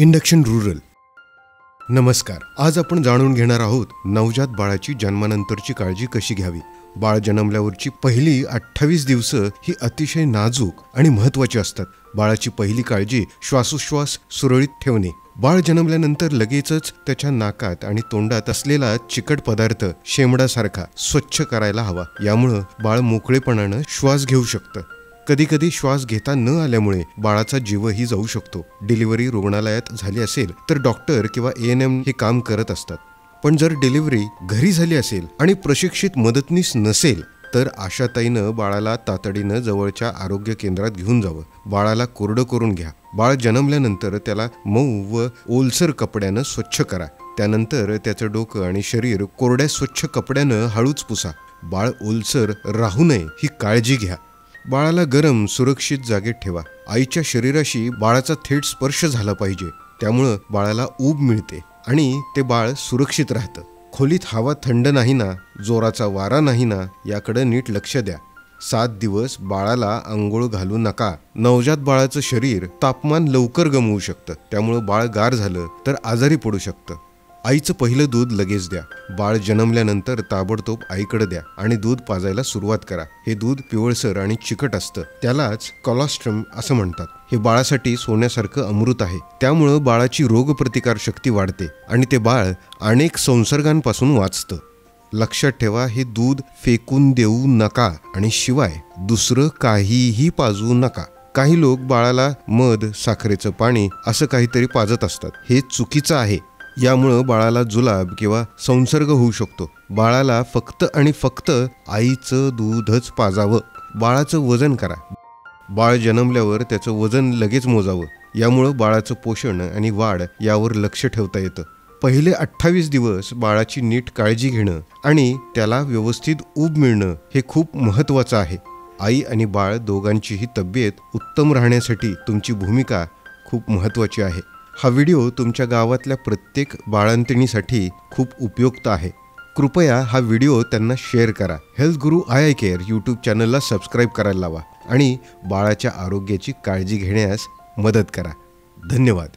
Induction rural. नमस्कार. आज आपण जाणून घेणार आहोत नवजात बाळाची जन्मानंतरची काळजी कशी घ्यावी. बाळ जन्मल्यावरची पहिली 28 दिवस ही अतिशय नाजूक आणि महत्त्वाची असतात. बाळाची पहिली काळजी श्वासोच्छ्वास सुरळीत ठेवणे. बाळ जन्मल्यानंतर लगेचच त्याच्या नाकात आणि तोंडात असलेला चिकट पदार्थ शेंबडासारखा स्वच्छ करायला हवा. यामुळे बाळ मोकळेपणानं श्वास घेऊ शकतं. कधी कधी श्वास घेता न आल्यामुळे बाळाचा जीवही जाऊ शकतो. डिलिव्हरी रुग्णालयात झाली असेल तर डॉक्टर किंवा ANM हे काम करत असतात. पण जर डिलिव्हरी घरी झाली असेल आणि प्रशिक्षित मदतनीस नसेल तर आशाताईनं बाळाला तातडीनं जवळच्या आरोग्य केंद्रात घेऊन जावं. बाळाला कोरडं करून घ्या. बाळ जन्मल्यानंतर त्याला मऊ व ओलसर कपड्यानं स्वच्छ करा. त्यानंतर त्याचं डोकं आणि शरीर कोरड्या स्वच्छ कपड्यानं हळूच पुसा. बाळ ओलसर राहू नये ही काळजी घ्या. बाळाला गरम सुरक्षित जागेत ठेवा. आईच्या शरीराशी बाळाचा थेट स्पर्श झाला पाहिजे. त्यामुळं बाळाला ऊब मिळते आणि ते बाळ सुरक्षित राहतं. खोलीत हवा थंड नाही ना, जोराचा वारा नाही ना, याकडे नीट लक्ष द्या. 7 दिवस बाळाला अंघोळ घालू नका. नवजात बाळाचं शरीर तापमान लवकर गमवू शकतं. त्यामुळं बाळ गार झालं तर आजारी पडू शकतं. आईचं पहिलं दूध लगेच द्या. बाळ जन्मल्यानंतर ताबडतोब आईकडे द्या आणि दूध पाजायला सुरुवात करा. हे दूध पिवळसर आणि चिकट असतं. त्यालाच कोलोस्ट्रम असं म्हणतात. हे बाळासाठी सोन्यासारखं अमृत आहे. त्यामुळं बाळाची रोगप्रतिकार शक्ती वाढते आणि ते बाळ अनेक संसर्गांपासून वाचतं. लक्षात ठेवा, हे दूध फेकून देऊ नका आणि शिवाय दुसरं काहीही पाजू नका. काही लोक बाळाला मध, साखरेचं पाणी असं काहीतरी पाजत असतात. हे चुकीचं आहे. यामुळं बाळाला जुलाब किंवा संसर्ग होऊ शकतो. बाळाला फक्त आणि फक्त आईचं दूधच पाजावं. बाळाचं वजन करा. बाळ जन्मल्यावर त्याचं वजन लगेच मोजावं. यामुळं बाळाचं पोषण आणि वाढ यावर लक्ष ठेवता येतं. पहिले 28 दिवस बाळाची नीट काळजी घेणं आणि त्याला व्यवस्थित ऊब मिळणं हे खूप महत्त्वाचं आहे. आई आणि बाळ दोघांचीही तब्येत उत्तम राहण्यासाठी तुमची भूमिका खूप महत्त्वाची आहे. हा व्हिडिओ तुमच्या गावातल्या प्रत्येक बाळंतिणीसाठी खूप उपयुक्त आहे. कृपया हा व्हिडिओ त्यांना शेअर करा. Health Guru I care YouTube चॅनलला सबस्क्राईब करायला लावा आणि बाळाच्या आरोग्याची काळजी घेण्यास मदत करा. धन्यवाद.